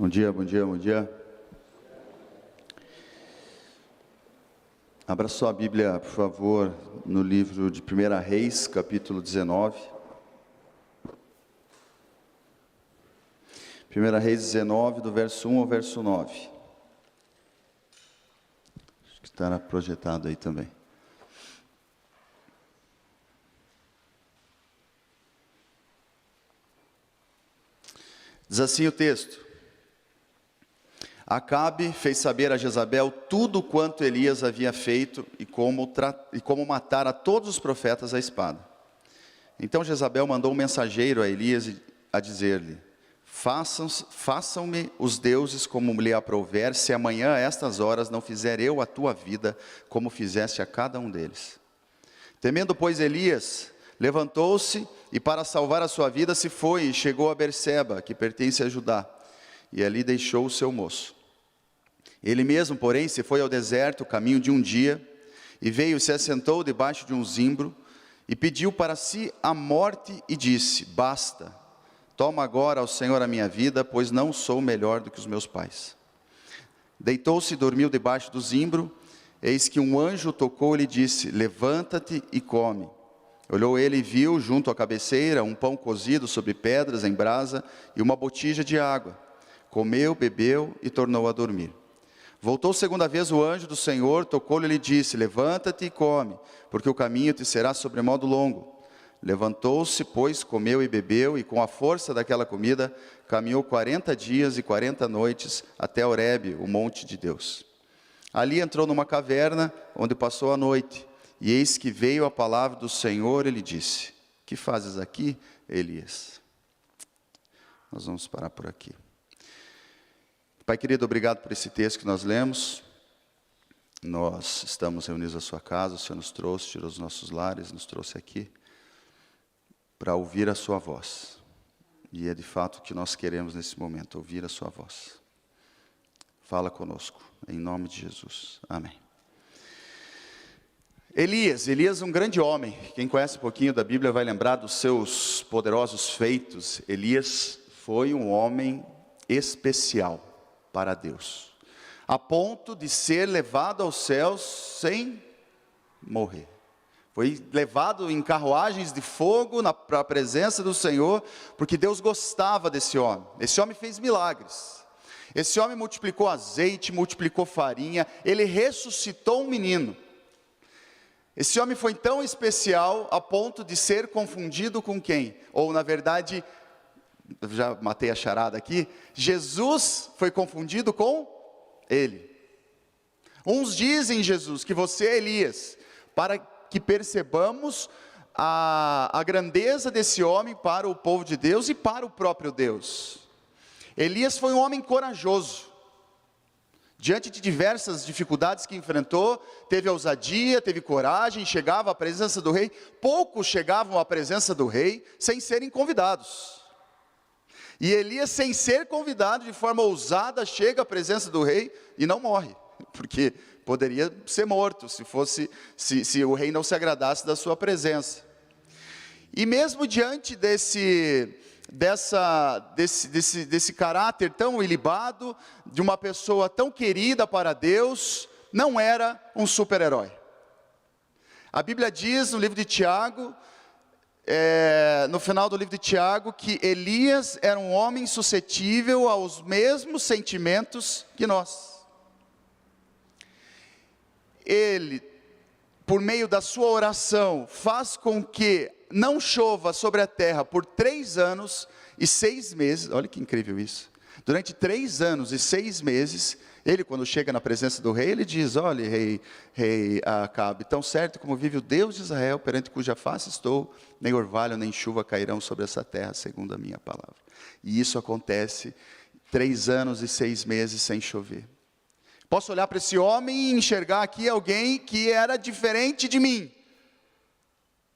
Bom dia, bom dia, bom dia. Abra sua Bíblia, por favor, no livro de 1 Reis, capítulo 19. 1 Reis 19, do verso 1 ao verso 9. Acho que estará projetado aí também. Diz assim o texto: Acabe fez saber a Jezabel tudo quanto Elias havia feito e como matara todos os profetas à espada. Então Jezabel mandou um mensageiro a Elias a dizer-lhe: Façam-me os deuses como lhe aprouver, se amanhã a estas horas não fizer eu a tua vida como fizeste a cada um deles. Temendo, pois, Elias, levantou-se e para salvar a sua vida se foi e chegou a Berseba, que pertence a Judá, e ali deixou o seu moço. Ele mesmo, porém, se foi ao deserto, caminho de um dia, e veio e se assentou debaixo de um zimbro, e pediu para si a morte, e disse: Basta, toma agora ao Senhor a minha vida, pois não sou melhor do que os meus pais. Deitou-se e dormiu debaixo do zimbro, eis que um anjo tocou e lhe disse: Levanta-te e come. Olhou ele e viu, junto à cabeceira, um pão cozido sobre pedras em brasa, e uma botija de água. Comeu, bebeu e tornou a dormir. Voltou segunda vez o anjo do Senhor, tocou-lhe e lhe disse: Levanta-te e come, porque o caminho te será sobremodo longo. Levantou-se, pois, comeu e bebeu, e com a força daquela comida, caminhou 40 dias e 40 noites até Horebe, o monte de Deus. Ali entrou numa caverna, onde passou a noite, e eis que veio a palavra do Senhor, e lhe disse: Que fazes aqui, Elias? Nós vamos parar por aqui. Pai querido, obrigado por esse texto que nós lemos. Nós estamos reunidos à sua casa, o Senhor nos trouxe, tirou os nossos lares, nos trouxe aqui para ouvir a sua voz. E é de fato o que nós queremos nesse momento, ouvir a sua voz. Fala conosco, em nome de Jesus. Amém. Elias, um grande homem. Quem conhece um pouquinho da Bíblia vai lembrar dos seus poderosos feitos. Elias foi um homem especial para Deus, a ponto de ser levado aos céus sem morrer. Foi levado em carruagens de fogo para a presença do Senhor, porque Deus gostava desse homem. Esse homem fez milagres. Esse homem multiplicou azeite, multiplicou farinha, ele ressuscitou um menino. Esse homem foi tão especial a ponto de ser confundido com quem? Ou na verdade, já matei a charada aqui, Jesus foi confundido com ele. Uns dizem, Jesus, que você é Elias, para que percebamos a grandeza desse homem para o povo de Deus e para o próprio Deus. Elias foi um homem corajoso. Diante de diversas dificuldades que enfrentou, teve ousadia, teve coragem, chegava à presença do rei. Poucos chegavam à presença do rei sem serem convidados. E Elias, sem ser convidado, de forma ousada, chega à presença do rei e não morre, porque poderia ser morto, se o rei não se agradasse da sua presença. E mesmo diante desse caráter tão ilibado, de uma pessoa tão querida para Deus, não era um super-herói. A Bíblia diz no livro de Tiago, no final do livro de Tiago, que Elias era um homem suscetível aos mesmos sentimentos que nós. Ele, por meio da sua oração, faz com que não chova sobre a terra por 3 anos e 6 meses, olha que incrível isso, durante 3 anos e 6 meses, ele quando chega na presença do rei, ele diz: olha rei Acabe, tão certo como vive o Deus de Israel, perante cuja face estou, nem orvalho nem chuva cairão sobre essa terra, segundo a minha palavra. E isso acontece 3 anos e 6 meses sem chover. Posso olhar para esse homem e enxergar aqui alguém que era diferente de mim,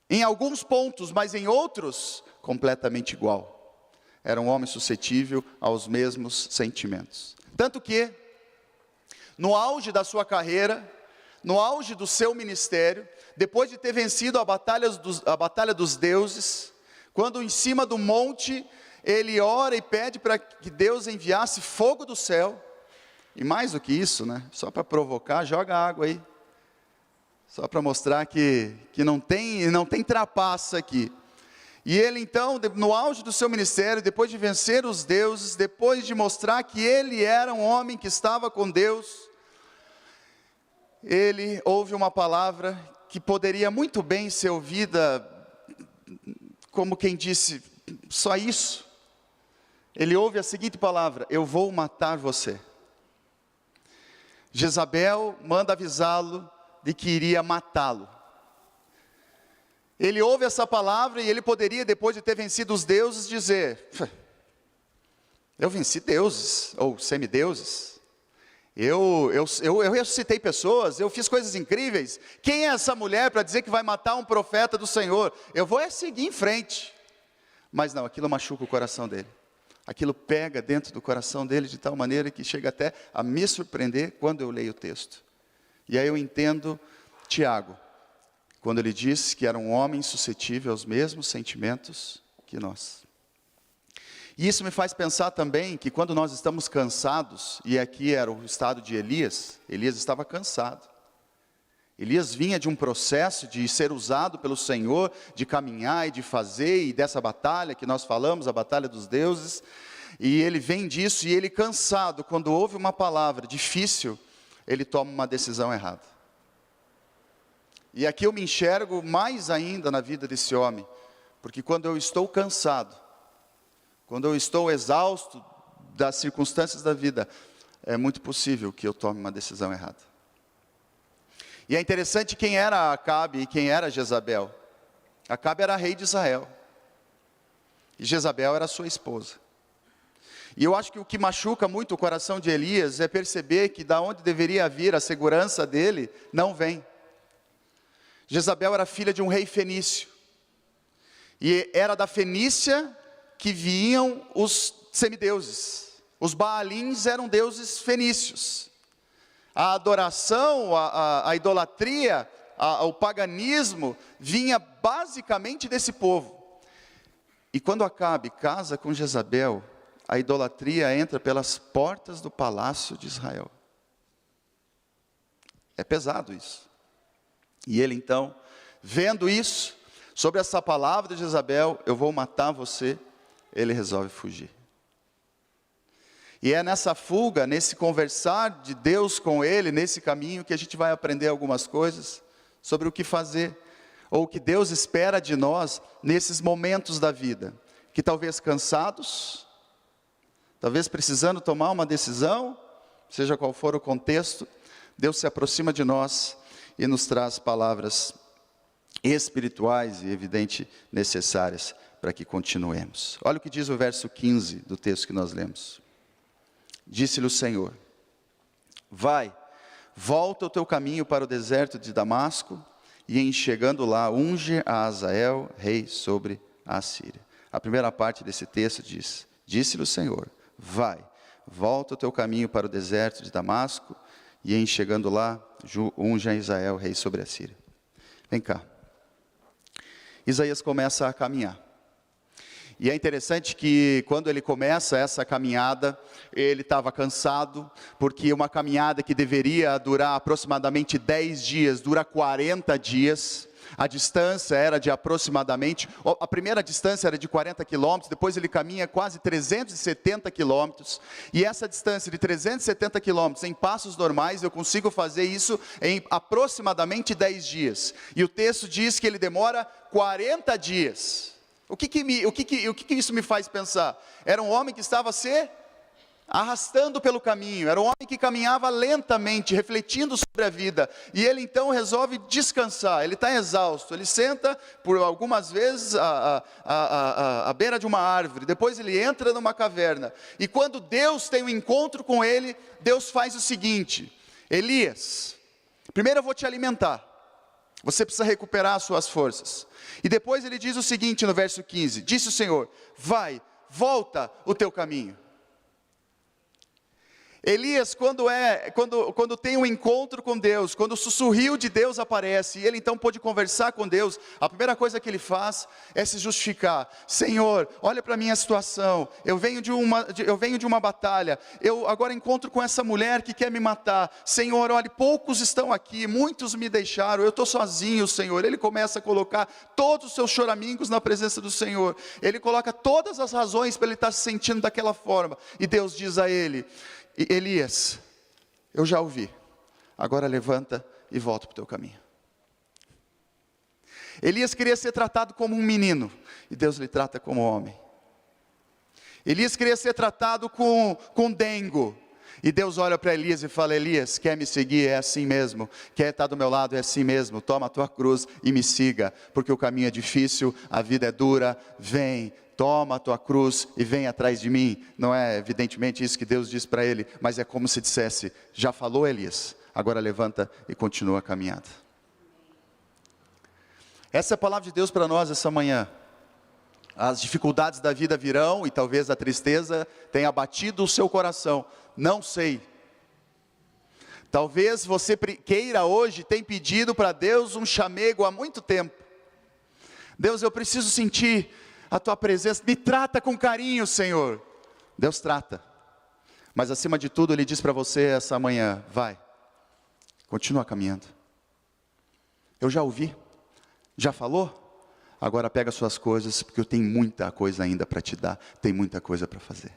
em alguns pontos, mas em outros, completamente igual. Era um homem suscetível aos mesmos sentimentos. Tanto que, no auge da sua carreira, no auge do seu ministério, depois de ter vencido a batalha dos deuses, quando em cima do monte ele ora e pede para que Deus enviasse fogo do céu, e mais do que isso, né? Só para provocar, joga água aí, só para mostrar que não tem trapaça aqui. E ele então, no auge do seu ministério, depois de vencer os deuses, depois de mostrar que ele era um homem que estava com Deus, ele ouve uma palavra que poderia muito bem ser ouvida como quem disse, só isso. Ele ouve a seguinte palavra: eu vou matar você. Jezabel manda avisá-lo de que iria matá-lo. Ele ouve essa palavra e ele poderia, depois de ter vencido os deuses, dizer: eu venci deuses, ou semideuses. Eu ressuscitei pessoas, eu fiz coisas incríveis. Quem é essa mulher para dizer que vai matar um profeta do Senhor? Eu vou seguir em frente. Mas não, aquilo machuca o coração dele. Aquilo pega dentro do coração dele de tal maneira que chega até a me surpreender quando eu leio o texto. E aí eu entendo Tiago, quando ele diz que era um homem suscetível aos mesmos sentimentos que nós. E isso me faz pensar também que quando nós estamos cansados, e aqui era o estado de Elias, Elias estava cansado. Elias vinha de um processo de ser usado pelo Senhor, de caminhar e de fazer, e dessa batalha que nós falamos, a batalha dos deuses, e ele vem disso, e ele cansado, quando ouve uma palavra difícil, ele toma uma decisão errada. E aqui eu me enxergo mais ainda na vida desse homem, porque quando eu estou cansado, quando eu estou exausto das circunstâncias da vida, é muito possível que eu tome uma decisão errada. E é interessante quem era Acabe e quem era Jezabel. Acabe era rei de Israel, e Jezabel era sua esposa. E eu acho que o que machuca muito o coração de Elias é perceber que da onde deveria vir a segurança dele, não vem. Jezabel era filha de um rei fenício, e era da Fenícia que vinham os semideuses. Os Baalins eram deuses fenícios. A adoração, a idolatria, o paganismo vinha basicamente desse povo. E quando Acabe casa com Jezabel, a idolatria entra pelas portas do palácio de Israel. É pesado isso. E ele então, vendo isso, sobre essa palavra de Jezabel, eu vou matar você, ele resolve fugir. E é nessa fuga, nesse conversar de Deus com ele, nesse caminho, que a gente vai aprender algumas coisas sobre o que fazer, ou o que Deus espera de nós nesses momentos da vida, que talvez cansados, talvez precisando tomar uma decisão, seja qual for o contexto, Deus se aproxima de nós e nos traz palavras espirituais e, evidente, necessárias para que continuemos. Olha o que diz o verso 15 do texto que nós lemos. Disse-lhe o Senhor: vai, volta o teu caminho para o deserto de Damasco, e em chegando lá, unge a Azael, rei sobre a Síria. A primeira parte desse texto diz: disse-lhe o Senhor, vai, volta o teu caminho para o deserto de Damasco, e em chegando lá, unge a Azael, rei sobre a Síria. Vem cá. Isaías começa a caminhar. E é interessante que quando ele começa essa caminhada, ele estava cansado, porque uma caminhada que deveria durar aproximadamente 10 dias, dura 40 dias. A distância era de aproximadamente, a primeira distância era de 40 quilômetros, depois ele caminha quase 370 quilômetros. E essa distância de 370 quilômetros, em passos normais, eu consigo fazer isso em aproximadamente 10 dias. E o texto diz que ele demora 40 dias. O que isso me faz pensar? Era um homem que estava se arrastando pelo caminho, era um homem que caminhava lentamente, refletindo sobre a vida, e ele então resolve descansar. Ele está exausto, ele senta por algumas vezes à beira de uma árvore, depois ele entra numa caverna, e quando Deus tem um encontro com ele, Deus faz o seguinte: Elias, primeiro eu vou te alimentar, você precisa recuperar as suas forças. E depois ele diz o seguinte no verso 15, disse o Senhor, vai, volta o teu caminho. Elias, quando tem um encontro com Deus, quando o sussurro de Deus aparece, e ele então pôde conversar com Deus, a primeira coisa que ele faz é se justificar. Senhor, olha para a minha situação, eu venho de uma batalha, eu agora encontro com essa mulher que quer me matar. Senhor, olha, poucos estão aqui, muitos me deixaram, eu estou sozinho, Senhor. Ele começa a colocar todos os seus choramingos na presença do Senhor, ele coloca todas as razões para ele estar se sentindo daquela forma, e Deus diz a ele: Elias, eu já ouvi, agora levanta e volta para o teu caminho. Elias queria ser tratado como um menino, e Deus lhe trata como homem. Elias queria ser tratado com dengo, e Deus olha para Elias e fala: Elias, quer me seguir? É assim mesmo. Quer estar do meu lado? É assim mesmo. Toma a tua cruz e me siga, porque o caminho é difícil, a vida é dura. Vem, toma a tua cruz e vem atrás de mim. Não é evidentemente isso que Deus diz para ele, mas é como se dissesse: já falou, Elias, agora levanta e continua a caminhada. Essa é a palavra de Deus para nós essa manhã. As dificuldades da vida virão, e talvez a tristeza tenha abatido o seu coração, não sei. Talvez você queira hoje, tem pedido para Deus um chamego há muito tempo. Deus, eu preciso sentir a tua presença, me trata com carinho, Senhor. Deus trata, mas acima de tudo Ele diz para você essa manhã: vai, continua caminhando. Eu já ouvi, já falou? Agora pega suas coisas, porque eu tenho muita coisa ainda para te dar, tem muita coisa para fazer.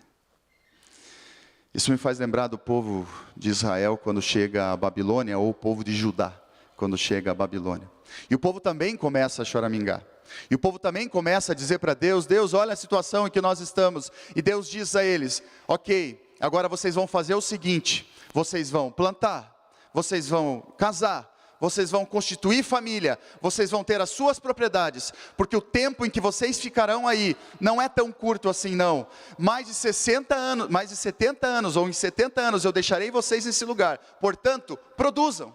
Isso me faz lembrar do povo de Israel quando chega a Babilônia, ou o povo de Judá quando chega a Babilônia. E o povo também começa a choramingar. E o povo também começa a dizer para Deus: Deus, olha a situação em que nós estamos. E Deus diz a eles: ok, agora vocês vão fazer o seguinte, vocês vão plantar, vocês vão casar, vocês vão constituir família, vocês vão ter as suas propriedades, porque o tempo em que vocês ficarão aí não é tão curto assim não. Mais de 60 anos, mais de 70 anos, ou em 70 anos eu deixarei vocês nesse lugar. Portanto, produzam.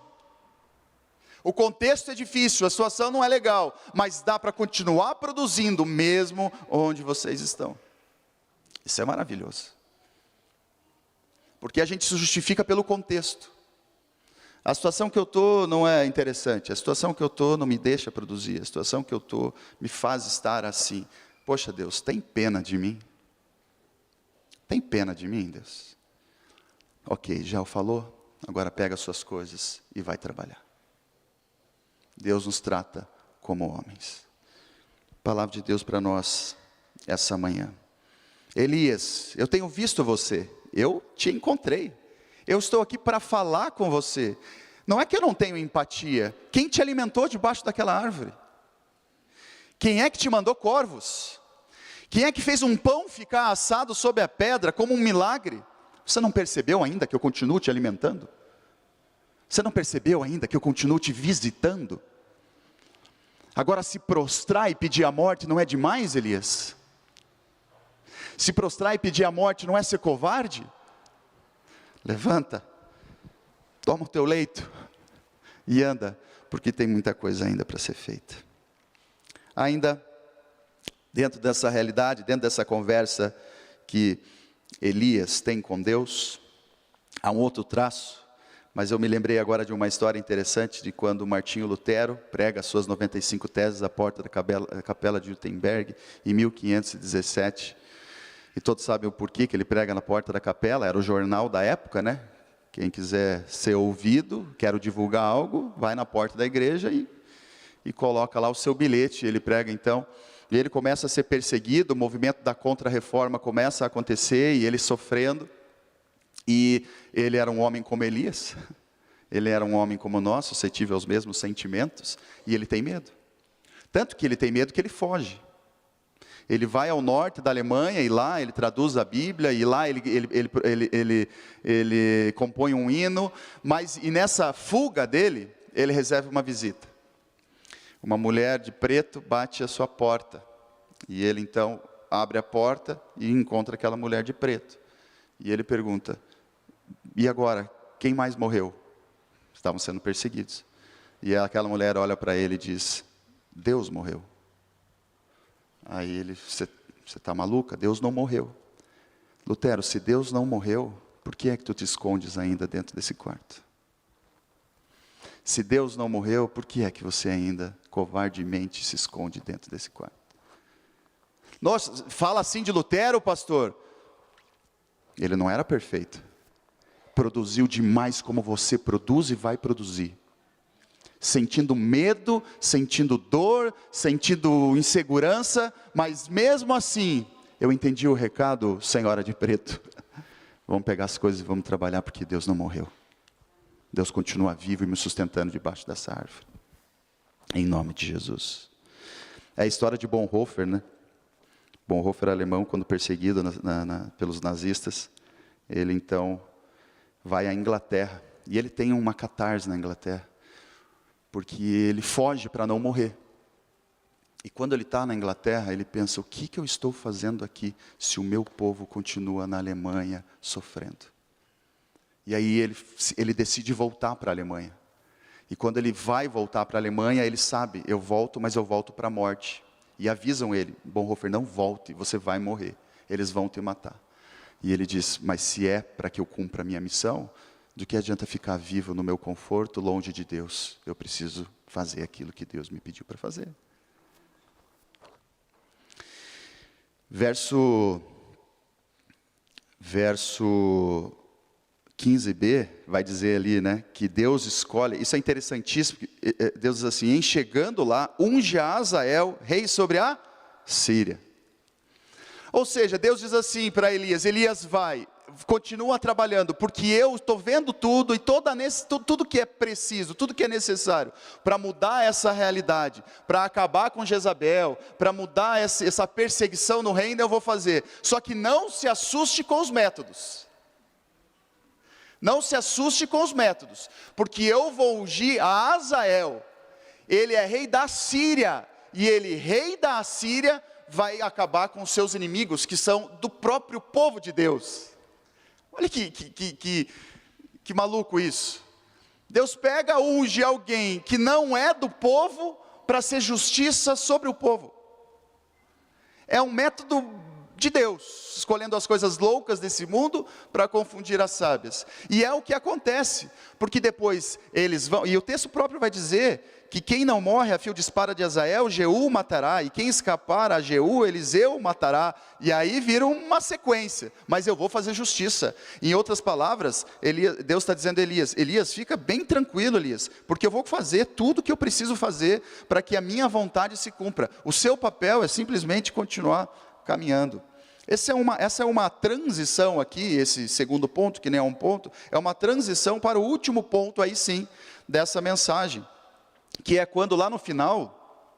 O contexto é difícil, a situação não é legal, mas dá para continuar produzindo mesmo onde vocês estão. Isso é maravilhoso, porque a gente se justifica pelo contexto. A situação que eu estou não é interessante, a situação que eu estou não me deixa produzir, a situação que eu estou me faz estar assim. Poxa, Deus, tem pena de mim? Tem pena de mim, Deus? Ok, já o falou, agora pega as suas coisas e vai trabalhar. Deus nos trata como homens. Palavra de Deus para nós essa manhã. Elias, eu tenho visto você, eu te encontrei. Eu estou aqui para falar com você. Não é que eu não tenho empatia. Quem te alimentou debaixo daquela árvore? Quem é que te mandou corvos? Quem é que fez um pão ficar assado sob a pedra como um milagre? Você não percebeu ainda que eu continuo te alimentando? Você não percebeu ainda que eu continuo te visitando? Agora se prostrar e pedir a morte não é demais, Elias? Se prostrar e pedir a morte não é ser covarde? Levanta, toma o teu leito e anda, porque tem muita coisa ainda para ser feita. Ainda dentro dessa realidade, dentro dessa conversa que Elias tem com Deus, há um outro traço, mas eu me lembrei agora de uma história interessante de quando Martinho Lutero prega as suas 95 teses à porta da capela de Wittenberg em 1517. E todos sabem o porquê que ele prega na porta da capela, era o jornal da época, né? Quem quiser ser ouvido, quero divulgar algo, vai na porta da igreja e coloca lá o seu bilhete. Ele prega então, e ele começa a ser perseguido, o movimento da contra-reforma começa a acontecer, e ele sofrendo. E ele era um homem como Elias, ele era um homem como nós, suscetível aos mesmos sentimentos, e ele tem medo. Tanto que ele tem medo que ele foge. Ele vai ao norte da Alemanha, e lá ele traduz a Bíblia, e lá ele compõe um hino, e nessa fuga dele, ele recebe uma visita. Uma mulher de preto bate à sua porta, e ele então abre a porta e encontra aquela mulher de preto. E ele pergunta: e agora, quem mais morreu? Estavam sendo perseguidos. E aquela mulher olha para ele e diz: Deus morreu. Aí ele: você está maluca? Deus não morreu. Lutero, se Deus não morreu, por que é que tu te escondes ainda dentro desse quarto? Se Deus não morreu, por que é que você ainda covardemente se esconde dentro desse quarto? Nossa, fala assim de Lutero, pastor. Ele não era perfeito. Produziu demais como você produz e vai produzir. Sentindo medo, sentindo dor, sentindo insegurança, mas mesmo assim, eu entendi o recado, senhora de preto. Vamos pegar as coisas e vamos trabalhar, porque Deus não morreu. Deus continua vivo e me sustentando debaixo dessa árvore. Em nome de Jesus. É a história de Bonhoeffer, né? Bonhoeffer, alemão, quando perseguido pelos nazistas, ele então vai à Inglaterra. E ele tem uma catarse na Inglaterra, porque ele foge para não morrer. E quando ele está na Inglaterra, ele pensa, o que eu estou fazendo aqui, se o meu povo continua na Alemanha sofrendo? E aí ele decide voltar para a Alemanha. E quando ele vai voltar para a Alemanha, ele sabe, eu volto, mas eu volto para a morte. E avisam ele, Bonhoeffer, não volte, você vai morrer, eles vão te matar. E ele diz, mas se é para que eu cumpra a minha missão, do que adianta ficar vivo no meu conforto, longe de Deus? Eu preciso fazer aquilo que Deus me pediu para fazer. Verso 15b, vai dizer ali, né, que Deus escolhe, isso é interessantíssimo, Deus diz assim, em chegando lá, unge a Azael, rei sobre a Síria. Ou seja, Deus diz assim para Elias, Elias vai, continua trabalhando, porque eu estou vendo tudo, e tudo que é preciso, tudo que é necessário, para mudar essa realidade, para acabar com Jezabel, para mudar essa perseguição no reino, eu vou fazer. Só que não se assuste com os métodos. Não se assuste com os métodos, porque eu vou ungir a Azael, ele é rei da Síria, e ele, rei da Síria, vai acabar com os seus inimigos, que são do próprio povo de Deus. Olha que maluco isso. Deus pega, unge alguém que não é do povo, para ser justiça sobre o povo. É um método de Deus, escolhendo as coisas loucas desse mundo para confundir as sábias. E é o que acontece, porque depois eles vão, e o texto próprio vai dizer que quem não morre a fio de espada de Azael, Jeú matará, e quem escapar a Jeú, Eliseu matará, e aí vira uma sequência, mas eu vou fazer justiça. Em outras palavras, Deus está dizendo a Elias, Elias, fica bem tranquilo, Elias, porque eu vou fazer tudo o que eu preciso fazer, para que a minha vontade se cumpra. O seu papel é simplesmente continuar caminhando. Essa é uma transição aqui, esse segundo ponto, que nem é um ponto, é uma transição para o último ponto aí sim, dessa mensagem, que é quando lá no final,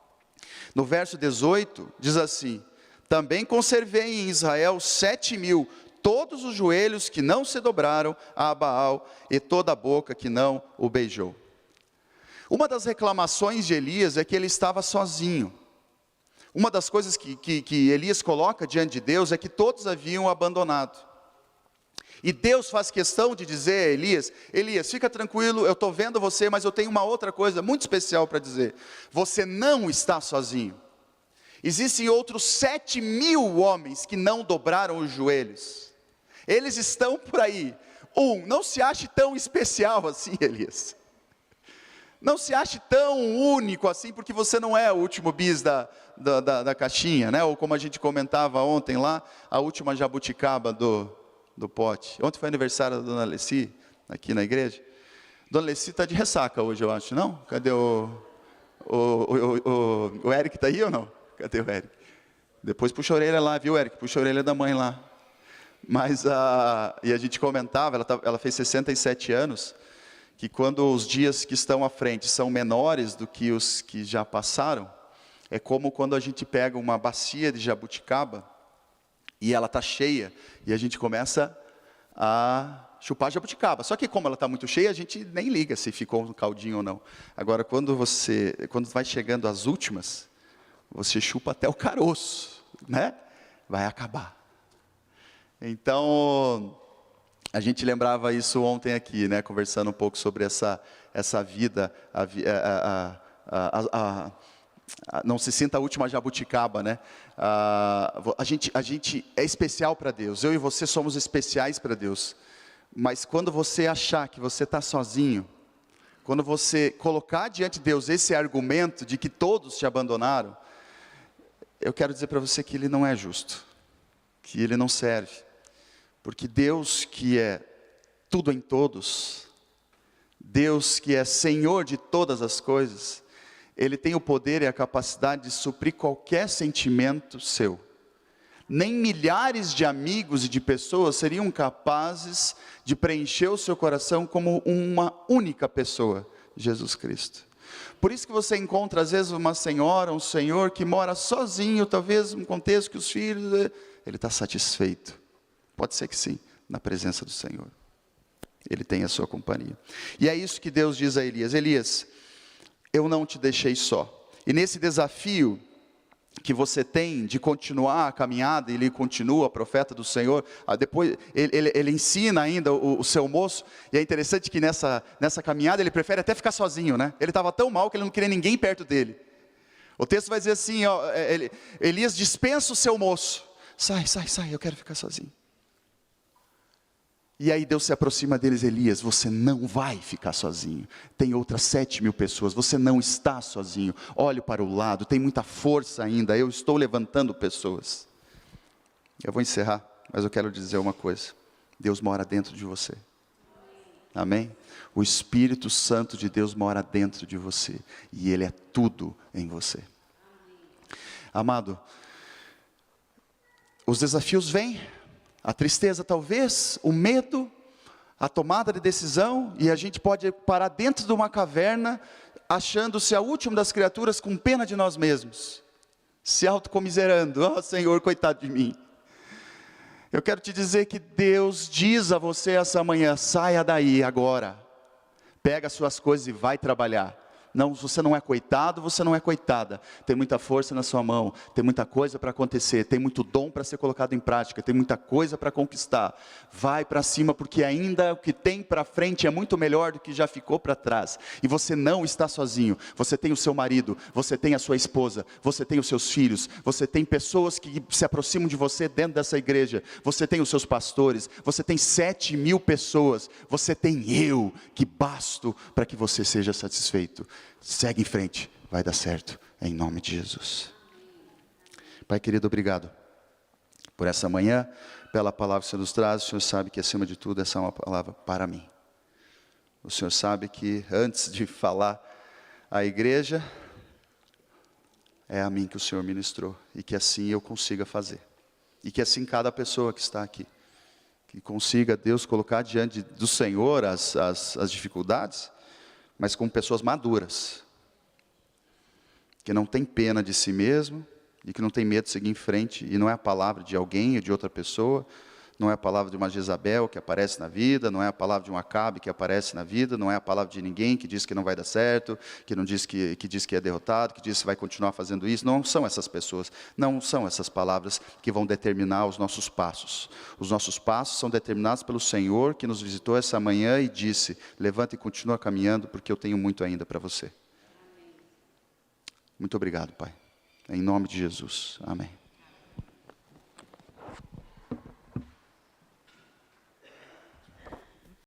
no verso 18, diz assim, também conservei em Israel 7.000, todos os joelhos que não se dobraram a Baal, e toda a boca que não o beijou. Uma das reclamações de Elias é que ele estava sozinho. Uma das coisas que Elias coloca diante de Deus é que todos haviam abandonado. E Deus faz questão de dizer a Elias, Elias, fica tranquilo, eu estou vendo você, mas eu tenho uma outra coisa muito especial para dizer. Você não está sozinho. Existem outros 7.000 homens que não dobraram os joelhos. Eles estão por aí. Não se ache tão especial assim, Elias. Não se ache tão único assim, porque você não é o último bis da caixinha, né? Ou como a gente comentava ontem lá, a última jabuticaba do pote. Ontem foi aniversário da Dona Leci, aqui na igreja. Dona Leci está de ressaca hoje, eu acho, não? Cadê o Eric está aí ou não? Cadê o Eric? Depois puxa a orelha lá, viu, Eric? Puxa a orelha da mãe lá. Mas, e a gente comentava, ela fez 67 anos, que quando os dias que estão à frente são menores do que os que já passaram, é como quando a gente pega uma bacia de jabuticaba, e ela está cheia, e a gente começa a chupar jabuticaba. Só que como ela está muito cheia, a gente nem liga se ficou um caldinho ou não. Agora, quando vai chegando às últimas, você chupa até o caroço, né? Vai acabar. Então, a gente lembrava isso ontem aqui, né? Conversando um pouco sobre essa vida, não se sinta a última jabuticaba, né? A gente é especial para Deus, eu e você somos especiais para Deus, Mas quando você achar que você está sozinho, quando você colocar diante de Deus esse argumento de que todos te abandonaram, eu quero dizer para você que Ele não é justo, que Ele não serve. Porque Deus que é tudo em todos, Deus que é Senhor de todas as coisas, Ele tem o poder e a capacidade de suprir qualquer sentimento seu. Nem milhares de amigos e de pessoas seriam capazes de preencher o seu coração como uma única pessoa, Jesus Cristo. Por isso que você encontra às vezes uma senhora, um senhor que mora sozinho, talvez num contexto que os filhos, ele está satisfeito. Pode ser que sim, na presença do Senhor. Ele tem a sua companhia. E é isso que Deus diz a Elias: Elias, eu não te deixei só. E nesse desafio que você tem de continuar a caminhada, ele continua, profeta do Senhor, depois ele ensina ainda o seu moço, e é interessante que nessa caminhada ele prefere até ficar sozinho, né? Ele estava tão mal que ele não queria ninguém perto dele. O texto vai dizer assim, ó, Elias dispensa o seu moço, sai, eu quero ficar sozinho. E aí Deus se aproxima deles: Elias, você não vai ficar sozinho, tem outras 7.000 pessoas, você não está sozinho, olhe para o lado, tem muita força ainda, eu estou levantando pessoas. Eu vou encerrar, mas eu quero dizer uma coisa: Deus mora dentro de você, amém? O Espírito Santo de Deus mora dentro de você, e Ele é tudo em você. Amado, os desafios vêm, a tristeza talvez, o medo, a tomada de decisão, e a gente pode parar dentro de uma caverna, achando-se a última das criaturas, com pena de nós mesmos, se autocomiserando: ó Senhor, coitado de mim. Eu quero te dizer que Deus diz a você essa manhã: saia daí agora, pega as suas coisas e vai trabalhar. Não, você não é coitado, você não é coitada. Tem muita força na sua mão, tem muita coisa para acontecer, tem muito dom para ser colocado em prática, tem muita coisa para conquistar. Vai para cima, porque ainda o que tem para frente é muito melhor do que já ficou para trás. E você não está sozinho, você tem o seu marido, você tem a sua esposa, você tem os seus filhos, você tem pessoas que se aproximam de você dentro dessa igreja, você tem os seus pastores, você tem 7.000 pessoas, você tem eu, que basto para que você seja satisfeito. Segue em frente, vai dar certo, em nome de Jesus. Pai querido, obrigado por essa manhã, pela palavra que o Senhor nos traz. O Senhor sabe que acima de tudo essa é uma palavra para mim. O Senhor sabe que antes de falar à igreja, é a mim que o Senhor ministrou, e que assim eu consiga fazer, e que assim cada pessoa que está aqui, que consiga, Deus, colocar diante do Senhor as dificuldades, mas com pessoas maduras, que não tem pena de si mesmo, e que não tem medo de seguir em frente. E não é a palavra de alguém ou de outra pessoa, não é a palavra de uma Jezabel que aparece na vida, não é a palavra de um Acabe que aparece na vida, não é a palavra de ninguém que diz que não vai dar certo, que diz que é derrotado, que diz que vai continuar fazendo isso. Não são essas pessoas, não são essas palavras que vão determinar os nossos passos. Os nossos passos são determinados pelo Senhor, que nos visitou essa manhã e disse: levanta e continua caminhando, porque eu tenho muito ainda para você. Muito obrigado, Pai, em nome de Jesus, amém.